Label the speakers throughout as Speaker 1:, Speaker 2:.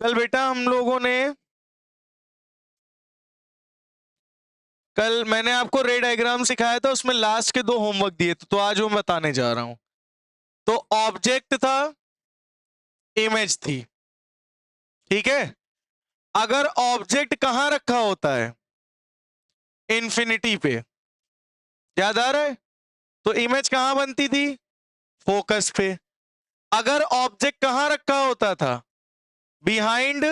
Speaker 1: कल बेटा हम लोगों ने कल मैंने आपको रे डायग्राम सिखाया था, उसमें लास्ट के 2 होमवर्क दिए थे, तो आज वो मैं बताने जा रहा हूं। तो ऑब्जेक्ट था, इमेज थी, ठीक है। अगर ऑब्जेक्ट कहां रखा होता है, इन्फिनिटी पे, याद आ रहा है, तो इमेज कहां बनती थी, फोकस पे। अगर ऑब्जेक्ट कहां रखा होता था, बिहाइंड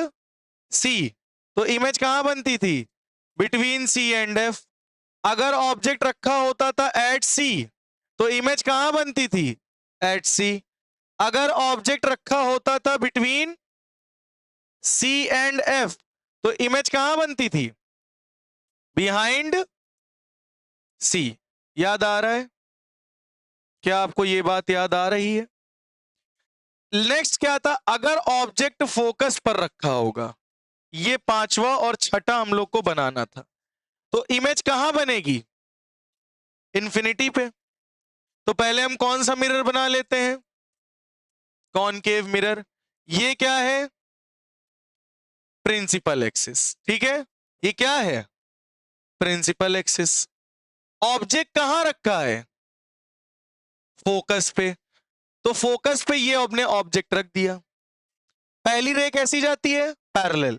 Speaker 1: सी, तो इमेज कहां बनती थी, बिटवीन सी एंड एफ। अगर ऑब्जेक्ट रखा होता था एट सी, तो इमेज कहां बनती थी, एट सी। अगर ऑब्जेक्ट रखा होता था बिटवीन सी एंड एफ, तो इमेज कहां बनती थी, बिहाइंड सी। याद आ रहा है, क्या आपको ये बात याद आ रही है? नेक्स्ट क्या था, अगर ऑब्जेक्ट फोकस पर रखा होगा, ये 5वां और 6ठा हम लोग को बनाना था, तो इमेज कहां बनेगी, इन्फिनिटी पे। तो पहले हम कौन सा मिरर बना लेते हैं, कॉनकेव मिरर। ये क्या है, प्रिंसिपल एक्सिस, ठीक है। ये क्या है, प्रिंसिपल एक्सिस। ऑब्जेक्ट कहां रखा है, फोकस पे, तो फोकस पे ये अपने ऑब्जेक्ट रख दिया। पहली रे कैसी जाती है, पैरेलल,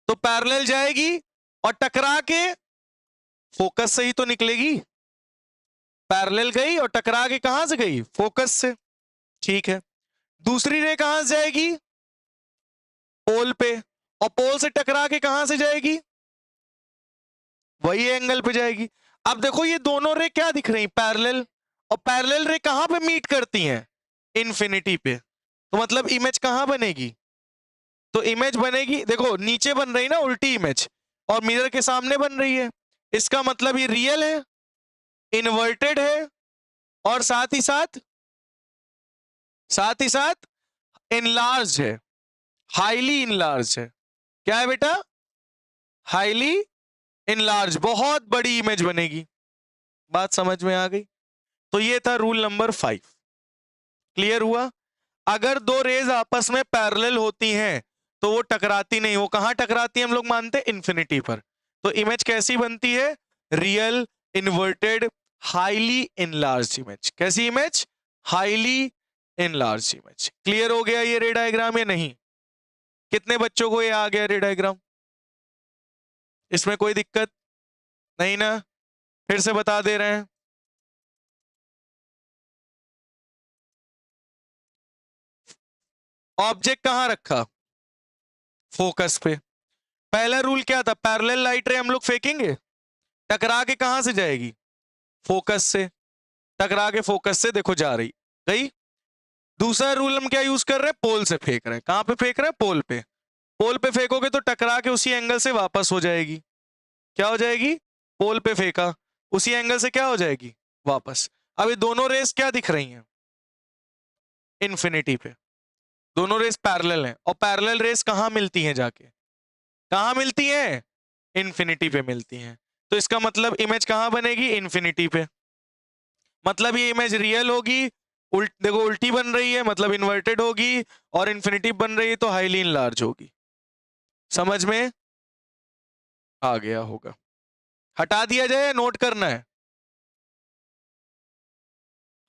Speaker 1: तो पैरेलल जाएगी और टकरा के फोकस से ही तो निकलेगी। पैरेलल गई और टकरा के कहां से गई, फोकस से, ठीक है। दूसरी रे कहां से जाएगी, पोल पे, और पोल से टकरा के कहां से जाएगी, वही एंगल पे जाएगी। अब देखो ये दोनों रे क्या दिख रही, पैरेलल, और पैरेलल रे कहां पे मीट करती हैं, इन्फिनिटी पे। तो मतलब इमेज कहां बनेगी, तो इमेज बनेगी, देखो नीचे बन रही ना उल्टी इमेज, और मिरर के सामने बन रही है। इसका मतलब ये रियल है, इन्वर्टेड है, और साथ ही साथ इनलार्ज है, हाईली इनलार्ज है। क्या है बेटा, हाईली इनलार्ज, बहुत बड़ी इमेज बनेगी। बात समझ में आ गई? तो ये था रूल नंबर 5। क्लियर हुआ? अगर दो रेज आपस में पैरेलल होती हैं तो वो टकराती नहीं। वो कहां टकराती है, हम लोग मानते हैं इन्फिनिटी पर। तो इमेज कैसी बनती है, real, inverted, highly enlarge image. कैसी image, highly enlarge image. Clear हो गया ये रे डायग्राम या नहीं? कितने बच्चों को ये आ गया रे डायग्राम, इसमें कोई दिक्कत नहीं ना? फिर से बता दे रहे हैं। ऑब्जेक्ट कहां रखा, फोकस पे। पहला रूल क्या था, पैरेलल लाइट रे हम लोग फेंकेंगे, टकरा के कहां से जाएगी, फोकस से। टकरा के फोकस से देखो जा रही, गई। दूसरा रूल हम क्या यूज कर रहे हैं, पोल से फेंक रहे हैं। कहां पे फेंक रहे हैं, पोल पे। पोल पे फेंकोगे तो टकरा के उसी एंगल से वापस हो जाएगी। क्या हो जाएगी, पोल पे फेंका, उसी एंगल से क्या हो जाएगी, वापस। अब ये दोनों रेस क्या दिख रही हैं, इन्फिनिटी पे। दोनों रेस पैरेलल हैं, और पैरेलल रेस कहां मिलती हैं जाके, कहां मिलती हैं, इन्फिनिटी पे मिलती हैं। तो इसका मतलब इमेज कहां बनेगी, इन्फिनिटी पे। मतलब ये इमेज रियल होगी, देखो उल्टी बन रही है मतलब इन्वर्टेड होगी, और इन्फिनिटी बन रही है तो हाईली इनलार्ज होगी। समझ में आ गया होगा? हटा दिया जाए या नोट करना है,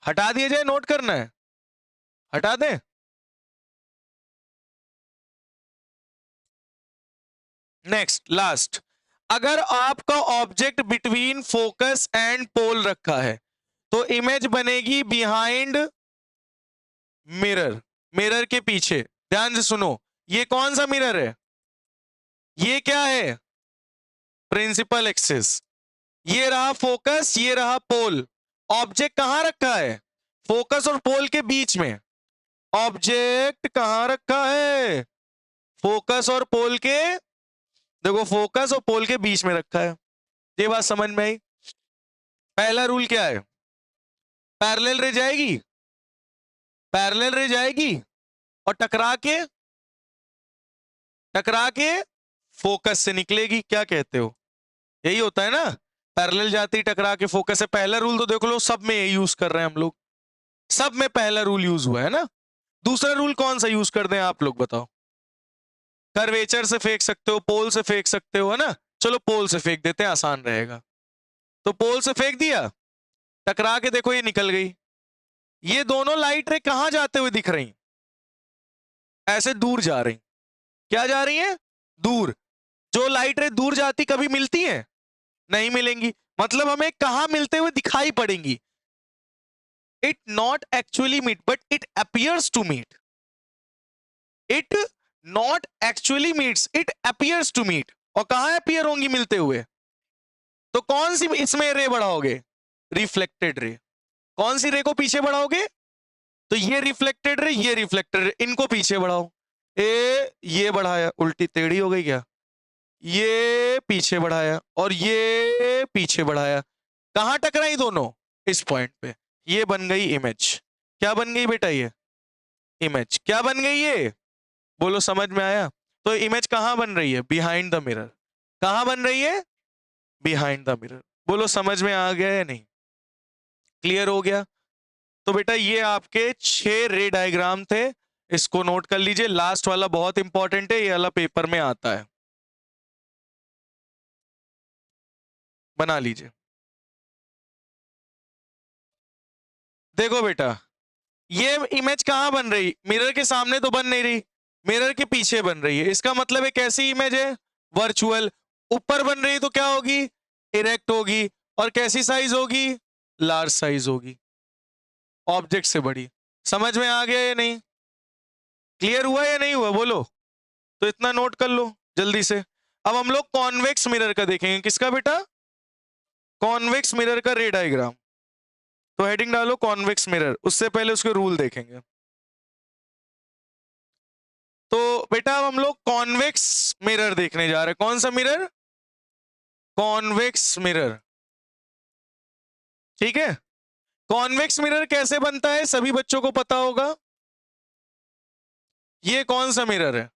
Speaker 1: हटा दिया जाए, नोट करना है, हटा दें। नेक्स्ट लास्ट, अगर आपका object between focus and pole रखा है तो इमेज बनेगी बिहाइंड मिरर, मिरर के पीछे। ध्यान से सुनो, ये कौन सा मिरर है, ये क्या है, प्रिंसिपल एक्सिस। ये रहा फोकस, ये रहा पोल। ऑब्जेक्ट कहां रखा है, फोकस और पोल के बीच में। ऑब्जेक्ट कहां रखा है, फोकस और पोल के, देखो फोकस और पोल के बीच में रखा है। ये बात समझ में आई? पहला रूल क्या है, पैरेलल रे जाएगी, पैरेलल रे जाएगी और टकरा के फोकस से निकलेगी। क्या कहते हो, यही होता है ना, पैरेलल जाती टकरा के फोकस से। पहला रूल तो देख लो सब में यही यूज कर रहे हैं हम लोग, सब में पहला रूल यूज हुआ है ना। दूसरा रूल कौन सा यूज कर दें आप लोग बताओ, कर्वेचर से फेंक सकते हो, पोल से फेंक सकते हो, है ना। चलो पोल से फेंक देते हैं, आसान रहेगा। तो पोल से फेंक दिया, टकरा के देखो ये निकल गई। ये दोनों लाइट रे कहां जाते हुए दिख रही? ऐसे दूर जा रही। क्या जा रही है? दूर। जो लाइट रे दूर जाती कभी मिलती है? नहीं मिलेंगी। मतलब हमें कहां मिलते हुए दिखाई पड़ेंगी? It not actually meet but it appears to meet. It not actually meets, it appears to meet. और कहां अपीयर होंगी मिलते हुए? तो कौन सी इसमें रे बढ़ाओगे? Reflected ray. कौन सी रे को पीछे बढ़ाओगे? तो ये रिफ्लेक्टेड रे, ये रिफ्लेक्टेड रे, इनको पीछे बढ़ाओ। ये बढ़ाया, उल्टी टेढ़ी हो गई क्या? ये पीछे बढ़ाया और ये पीछे बढ़ाया। कहां टकराई दोनों? इस पॉइंट पे। ये बन गई इमेज। क्या बन गई बेटा? ये इमेज क्या बन गई? ये बोलो, समझ में आया? तो इमेज कहां बन रही है? Behind the mirror. कहां बन रही है? Behind the mirror. बोलो समझ में आ गया या नहीं? क्लियर हो गया? तो बेटा ये आपके 6 रे डायग्राम थे, इसको नोट कर लीजिए। लास्ट वाला बहुत इंपॉर्टेंट है, ये वाला पेपर में आता है, बना लीजिए। देखो बेटा, ये इमेज कहां बन रही? मिरर के सामने तो बन नहीं रही, मिरर के पीछे बन रही है। इसका मतलब है कैसी इमेज है? वर्चुअल। ऊपर बन रही तो क्या होगी? इरेक्ट होगी। और कैसी साइज होगी? लार्ज साइज होगी, ऑब्जेक्ट से बड़ी। समझ में आ गया या नहीं? क्लियर हुआ या नहीं हुआ बोलो? तो इतना नोट कर लो जल्दी से। अब हम लोग कॉन्वेक्स मिरर का देखेंगे। किसका बेटा? कॉन्वेक्स मिरर का रे डायग्राम। तो हेडिंग डालो कॉन्वेक्स मिरर, उससे पहले उसके रूल देखेंगे। तो बेटा अब हम लोग कॉन्वेक्स मिरर देखने जा रहे हैं। कौन सा मिरर? Convex mirror. ठीक है। कॉन्वेक्स मिरर कैसे बनता है सभी बच्चों को पता होगा। ये कौन सा मिरर है?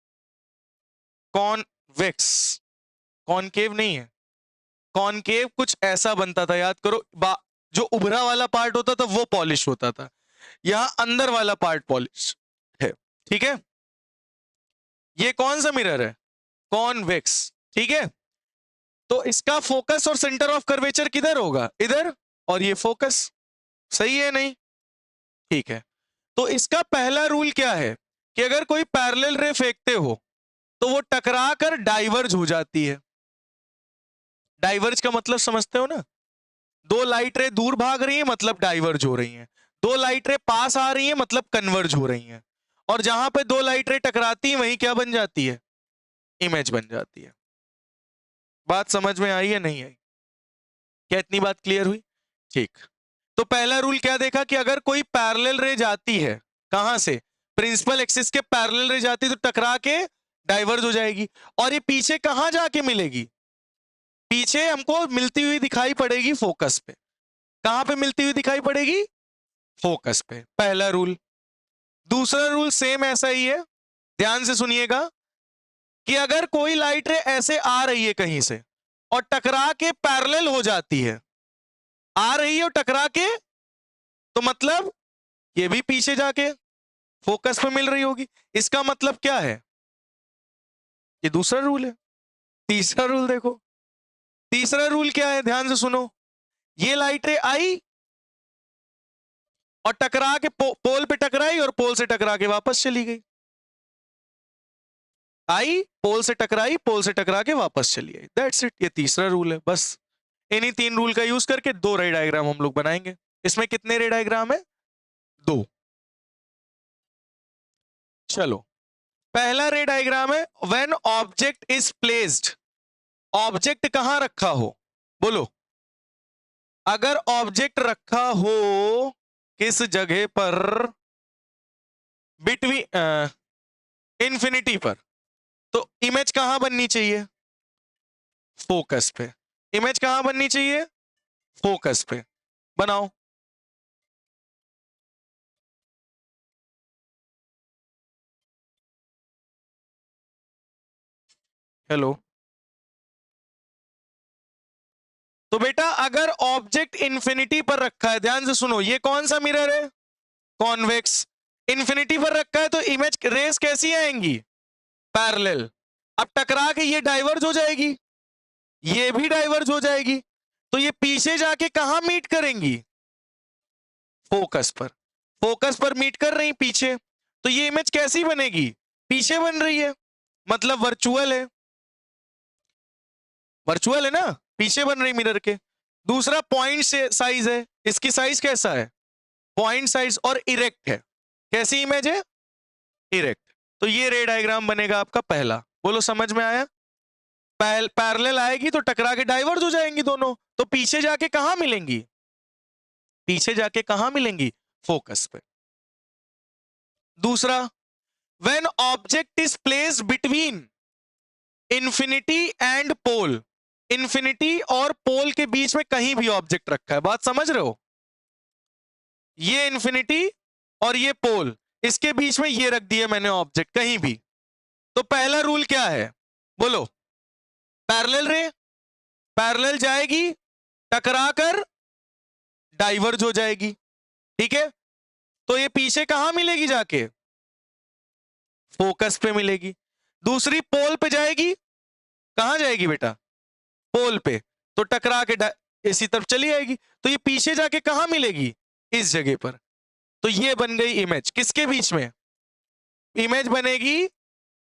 Speaker 1: कॉन्वेक्स। कॉनकेव नहीं है। कॉनकेव कुछ ऐसा बनता था, याद करो। जो उभरा वाला पार्ट होता था वो पॉलिश होता था, यहां अंदर वाला पार्ट पॉलिश है। ठीक है। ये कौन सा मिरर है? कॉन्वेक्स। ठीक है। तो इसका फोकस और सेंटर ऑफ कर्वेचर किधर होगा? इधर। और ये फोकस। सही है नहीं? ठीक है। तो इसका पहला रूल क्या है कि अगर कोई पैरेलल रे फेंकते हो तो वो टकरा कर डाइवर्ज हो जाती है। डाइवर्ज का मतलब समझते हो ना? दो लाइट रे दूर भाग रही है मतलब डाइवर्ज हो रही हैं। दो लाइट रे पास आ रही है मतलब कन्वर्ज हो रही हैं। और जहां पे दो लाइट रे टकराती है वहीं क्या बन जाती है? इमेज बन जाती है। बात समझ में आई है नहीं आई? क्या इतनी बात क्लियर हुई? ठीक। तो पहला रूल क्या देखा कि अगर कोई पैरेलल रे जाती है, कहां से? प्रिंसिपल एक्सिस के पैरेलल रे जाती तो टकरा के डाइवर्ज हो जाएगी। और ये पीछे कहां जाके मिलेगी? पीछे हमको मिलती हुई दिखाई पड़ेगी फोकस पे। कहां पे मिलती हुई दिखाई पड़ेगी? फोकस पे। पहला रूल। दूसरा रूल सेम ऐसा ही है, ध्यान से सुनिएगा कि अगर कोई लाइट रे ऐसे आ रही है कहीं से और टकरा के पैरेलल हो जाती है, आ रही है और टकरा के, तो मतलब ये भी पीछे जाके फोकस पे मिल रही होगी। इसका मतलब क्या है? ये दूसरा रूल है। तीसरा रूल देखो। तीसरा रूल क्या है? ध्यान से सुनो। ये लाइट रे आई और टकरा के पोल पे टकराई और पोल से टकरा के वापस चली गई। आई, पोल से टकराई, पोल से टकरा के वापस चली आई। That's it. ये तीसरा रूल है। बस इन्हीं 3 रूल का यूज करके 2 रे डायग्राम हम लोग बनाएंगे। इसमें कितने रे डायग्राम है? 2। चलो, पहला रे डायग्राम है when object is placed. Object कहां रखा हो? बोलो। अगर ऑब्जेक्ट रखा हो किस जगह पर? बिटवीन इंफिनिटी पर। तो इमेज कहां बननी चाहिए? फोकस पे। इमेज कहां बननी चाहिए? फोकस पे। बनाओ। हेलो। तो बेटा अगर ऑब्जेक्ट इंफिनिटी पर रखा है, ध्यान से सुनो, ये कौन सा मिरर है? कॉन्वेक्स। इंफिनिटी पर रखा है तो इमेज रेस कैसी आएंगी? पैरेलल। अब टकरा के ये डाइवर्ज हो जाएगी, ये भी डाइवर्ज हो जाएगी, तो ये पीछे जाके कहां मीट करेंगी? फोकस पर। फोकस पर मीट कर रही पीछे, तो ये इमेज कैसी बनेगी? पीछे बन रही है, मतलब वर्चुअल है। वर्चुअल है ना, पीछे बन रही मिरर के। दूसरा पॉइंट से साइज है, इसकी साइज कैसा है? पॉइंट साइज, और इरेक्ट है। कैसी इमेज है? इरेक्ट। तो ये रे डायग्राम बनेगा आपका पहला। बोलो समझ में आया? पैरेलल आएगी तो टकरा के डाइवर्ज हो जाएंगी दोनों, तो पीछे जाके कहां मिलेंगी? पीछे जाके कहां मिलेंगी? फोकस पे। दूसरा, when object is placed between infinity and pole, infinity और पोल के बीच में कहीं भी ऑब्जेक्ट रखा है, बात समझ रहे हो? ये इंफिनिटी और ये पोल, इसके बीच में ये रख दिया मैंने ऑब्जेक्ट कहीं भी, तो पहला रूल क्या है? बोलो। पैरेलल रे, पैरेलल जाएगी, टकरा कर डाइवर्ज हो जाएगी, ठीक है? तो ये पीछे कहां मिलेगी जाके? फोकस पे मिलेगी। दूसरी पोल पे जाएगी, कहां जाएगी बेटा? पोल पे, तो टकरा के इसी तरफ चली आएगी, तो ये पीछे जाके कहां मिलेगी? इस जगह पर। तो ये बन गई इमेज, किसके बीच में? इमेज बनेगी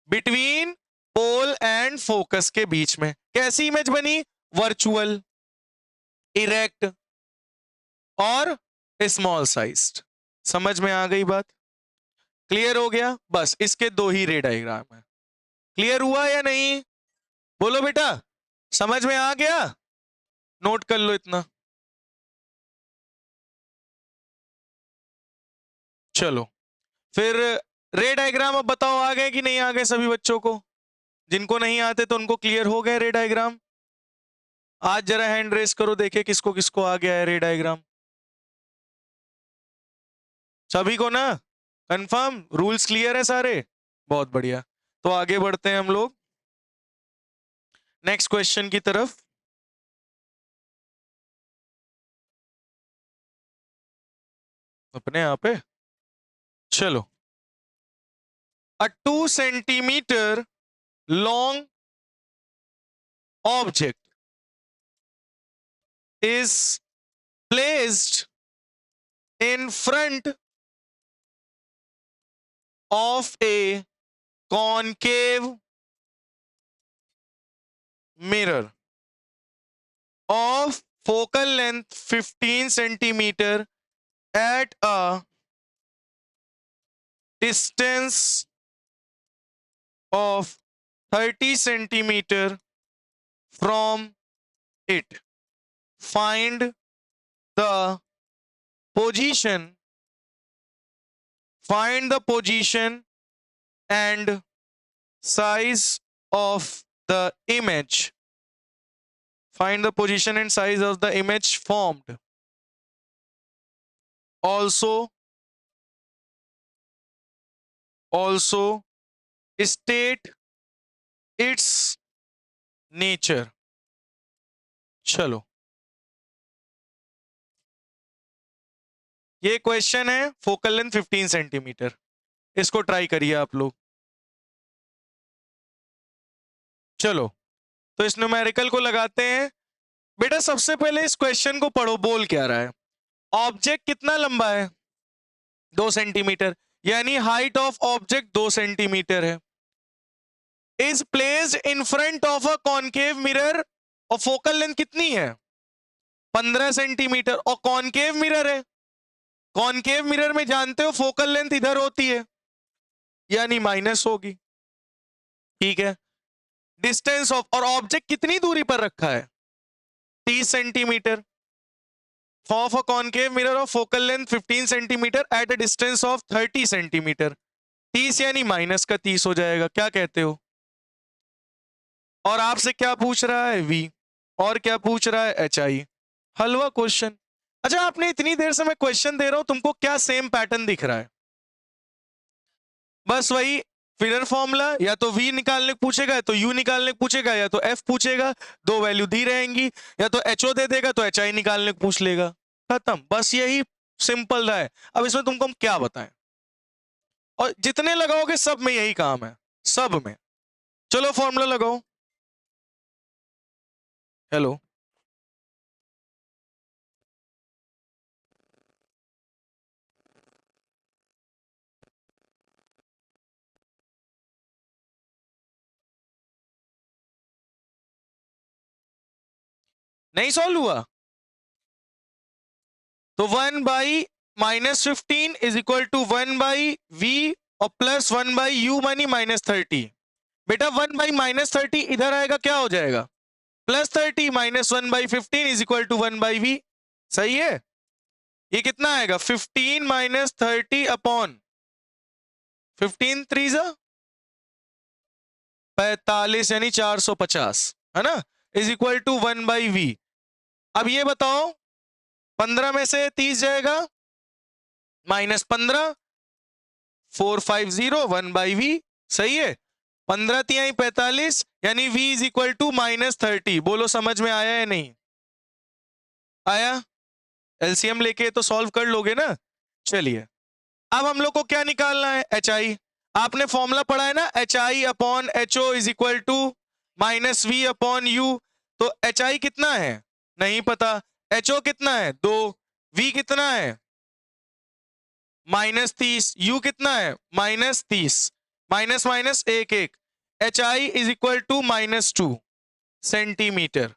Speaker 1: बिटवीन पोल एंड फोकस के बीच में। कैसी इमेज बनी? वर्चुअल, इरेक्ट और स्मॉल साइज्ड। समझ में आ गई बात? क्लियर हो गया? बस इसके दो ही रे डायग्राम है। क्लियर हुआ या नहीं? बोलो बेटा, समझ में आ गया? नोट कर लो इतना। चलो फिर रे डायग्राम अब बताओ, आ गए कि नहीं आ गए सभी बच्चों को? जिनको नहीं आते तो उनको क्लियर हो गए रे डायग्राम? आज जरा हैंड रेस करो, देखे किसको किसको आ गया है रे डायग्राम। सभी को ना? कंफर्म? रूल्स क्लियर है सारे? बहुत बढ़िया। तो आगे बढ़ते हैं हम लोग नेक्स्ट क्वेश्चन की तरफ। अपने यहाँ पे चलो। A 2 centimeter long object is placed in front of a concave mirror of focal length 15 centimeter at a distance of 30 centimeter from it. Find the position and size of the image. Find the position and size of the image formed. Also state its nature. चलो, ये question है focal length 15 centimetre. इसको try करिए आप लोग। चलो तो इस न्यूमेरिकल को लगाते हैं। बेटा सबसे पहले इस क्वेश्चन को पढ़ो, बोल क्या रहा है। ऑब्जेक्ट कितना लंबा है? 2 सेंटीमीटर, यानी हाइट ऑफ ऑब्जेक्ट 2 सेंटीमीटर है। Is placed in front of a concave mirror, और फोकल लेंथ कितनी है? 15 सेंटीमीटर, और कॉनकेव मिरर है। कॉनकेव मिरर में जानते हो फोकल लेंथ इधर होती है, यानी माइनस होगी, ठीक है। डिस्टेंस ऑफ, और ऑब्जेक्ट कितनी दूरी पर रखा है? 30 centimetre. Of a concave mirror of focal length 15 centimetre at a distance of 30 centimetre. 30 यानी माइनस का 30 हो जाएगा। क्या कहते हो? और आपसे क्या पूछ रहा है? वी। और क्या पूछ रहा है? एच आई। हलवा क्वेश्चन। अच्छा, आपने इतनी देर से मैं क्वेश्चन दे रहा हूं, तुमको क्या सेम पैटर्न दिख रहा है? बस वही फिगर फॉर्मूला, या तो वी निकालने को पूछेगा, या तो यू निकालने को पूछेगा, या तो एफ पूछेगा, दो वैल्यू दी रहेंगी, या तो एचओ दे देगा तो एच आई निकालने को पूछ लेगा, खत्म। बस यही सिंपल रहा है। अब इसमें तुमको हम क्या बताएं, और जितने लगाओगे सब में यही काम है, सब में। चलो फॉर्मूला लगाओ। हेलो, नहीं सॉल्व हुआ तो 1/-15 इज इक्वल टू 1/v और प्लस 1/u मानी -30। बेटा 1/-30 इधर आएगा क्या हो जाएगा, +30 minus 1/15 is equal to 1/v। सही है, ये कितना आएगा 15 माइनस 30 अपॉन 15 3 45 यानी 450 है ना, इज इक्वल टू 1/v। अब ये बताओ 15 में से 30 जाएगा -15 450 1/v। सही है, 15 तिहाई 45 यानी v इज इक्वल टू -30। बोलो समझ में आया या नहीं आया, एलसीएम लेके तो सॉल्व कर लोगे ना। चलिए अब हम लोग को क्या निकालना है, एच आई। आपने फॉर्मूला पढ़ा है ना, H I upon H O is equal to -v upon U. तो एच आई कितना है नहीं पता, एच ओ कितना है 2, v कितना है -30, u कितना है -30, minus minus 1 H I is equal to -2 centimetre.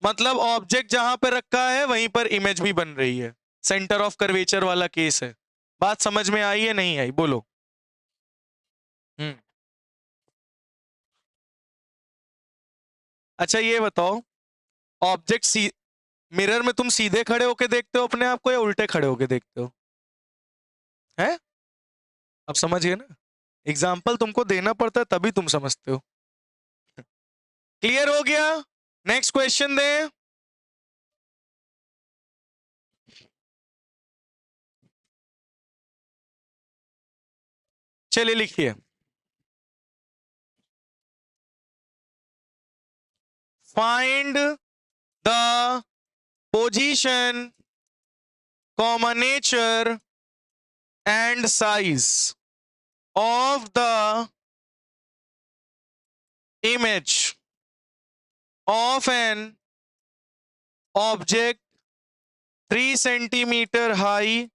Speaker 1: मतलब ऑब्जेक्ट जहां पर रखा है वहीं पर इमेज भी बन रही है, सेंटर ऑफ कर्वेचर वाला केस है। बात समझ में आई है नहीं आई बोलो। अच्छा ये बताओ, ऑब्जेक्ट मिरर में तुम सीधे खड़े होके देखते हो अपने आप को या उल्टे खड़े होके देखते हो, हैं? अब समझिए ना, एग्जाम्पल तुमको देना पड़ता है तभी तुम समझते हो। क्लियर हो गया, नेक्स्ट क्वेश्चन दे। चलिए लिखिए, find the position, common nature and size of the image of an object 3 centimeter high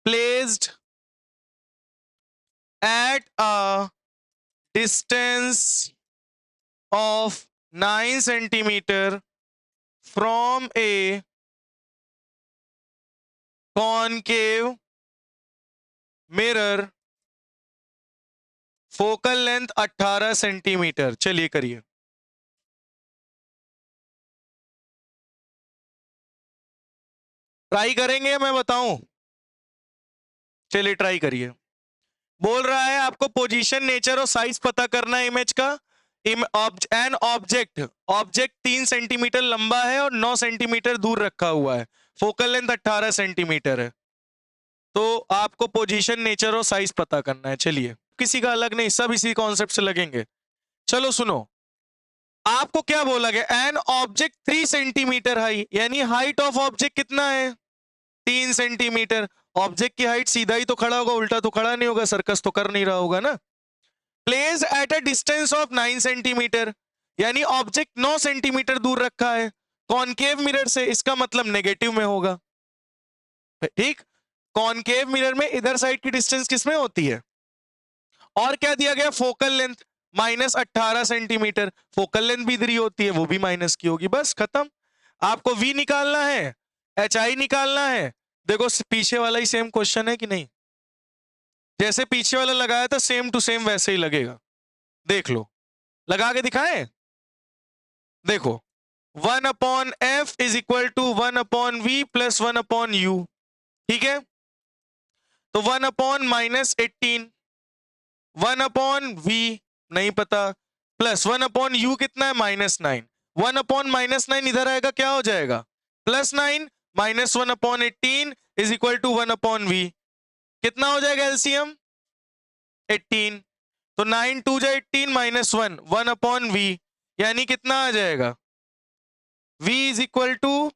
Speaker 1: placed at a distance of 9 centimeter from a concave mirror, focal length 18 centimetre. चलिए करिए, try करेंगे मैं बताऊं, चलिए try करिए। बोल रहा है आपको पोजीशन, नेचर और साइज पता करना है इमेज का। एन ऑब्जेक्ट, ऑब्जेक्ट 3 सेंटीमीटर लंबा है और 9 सेंटीमीटर दूर रखा हुआ है, फोकल लेंथ 18 सेंटीमीटर है। तो आपको पोजीशन, नेचर और साइज पता करना है। चलिए, किसी का अलग नहीं, सब इसी कॉन्सेप्ट से लगेंगे। चलो सुनो, आपको क्या बोला गया, एन ऑब्जेक्ट 3 सेंटीमीटर हाई, यानी हाइट ऑफ ऑब्जेक्ट कितना है 3 सेंटीमीटर। ऑब्जेक्ट की हाइट सीधा ही तो खड़ा होगा, उल्टा तो खड़ा नहीं होगा, सर्कस तो कर नहीं रहा होगा ना। Place at a distance of 9 centimetre, यानी ऑब्जेक्ट 9 सेंटीमीटर दूर रखा है कॉनकेव मिरर से, इसका मतलब नेगेटिव में होगा। ठीक, कॉनकेव मिरर में इधर साइड की डिस्टेंस किसमें होती है। और क्या दिया गया, focal length -18 centimetre, focal length भी इधर ही होती है, वो भी माइनस की होगी। बस खत्म, आपको v निकालना है, एच आई निकालना है। देखो पीछे वाला ही सेम क्वेश्चन है कि नहीं, जैसे पीछे वाला लगाया था सेम टू सेम वैसे ही लगेगा। देख लो, लगा के दिखाएं, देखो 1/f is equal to 1/v plus 1/u। ठीक है, तो 1/-18, 1/v नहीं पता, प्लस 1/u कितना है -9, 1/-9 इधर आएगा क्या हो जाएगा +9 minus 1/18 is equal to 1/v। कितना हो जाएगा एलसीएम 18, तो 9 2 जा 18 माइनस 1/v, यानी कितना आ जाएगा v is equal to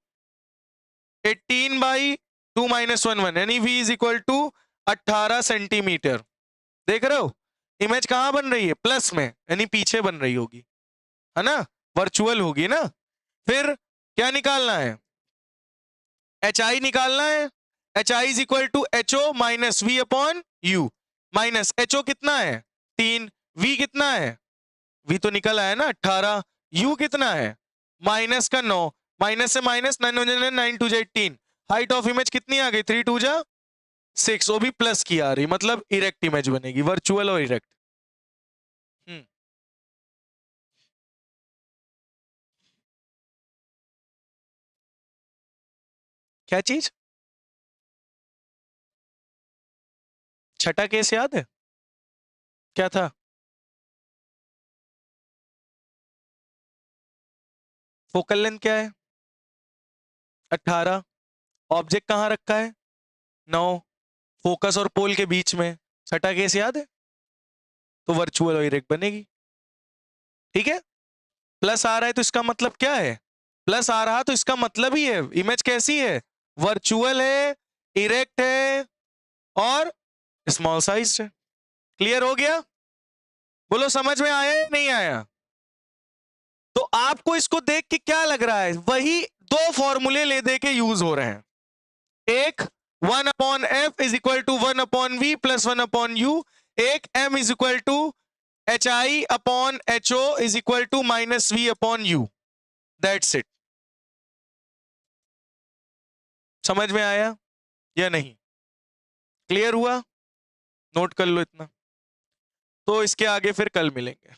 Speaker 1: 18/2 minus 1 यानी v is equal to 18 centimetre. देख रहे हो, इमेज कहाँ बन रही है? प्लस में, यानी पीछे बन रही होगी, है ना, वर्चुअल होगी ना। फिर क्या निकालना है? एच आई निकालना है। H I is equal to H O minus V upon U. Minus H O कितना है? 3। वी कितना है? वी तो निकल आया ना 18। यू कितना है? माइनस का 9। माइनस से माइनस 9 हो जाए 9 2 18। हाइट ऑफ इमेज कितनी आ गई? 3 2 जा 6। वो भी प्लस की आ रही, मतलब इरेक्ट इमेज बनेगी, वर्चुअल और इरेक्ट। क्या चीज? छठा केस याद है? क्या था? फोकल लेंथ क्या है? 18। ऑब्जेक्ट कहां रखा है? 9। फोकस और पोल के बीच में। छठा केस याद है? तो वर्चुअल और इरेक्ट बनेगी। ठीक है, प्लस आ रहा है तो इसका मतलब क्या है? प्लस आ रहा तो इसका मतलब ही है इमेज कैसी है? वर्चुअल है, इरेक्ट है और स्मॉल साइज है। क्लियर हो गया? बोलो समझ में आया या नहीं आया? तो आपको इसको देख के क्या लग रहा है? वही दो फॉर्मूले ले दे के यूज हो रहे हैं। एक 1 upon F is equal to 1 upon V plus 1 upon U. एक m is equal to H I upon H O is equal to minus V upon U. That's it. समझ में आया या नहीं? क्लियर हुआ? नोट कर लो इतना। तो इसके आगे फिर कल मिलेंगे।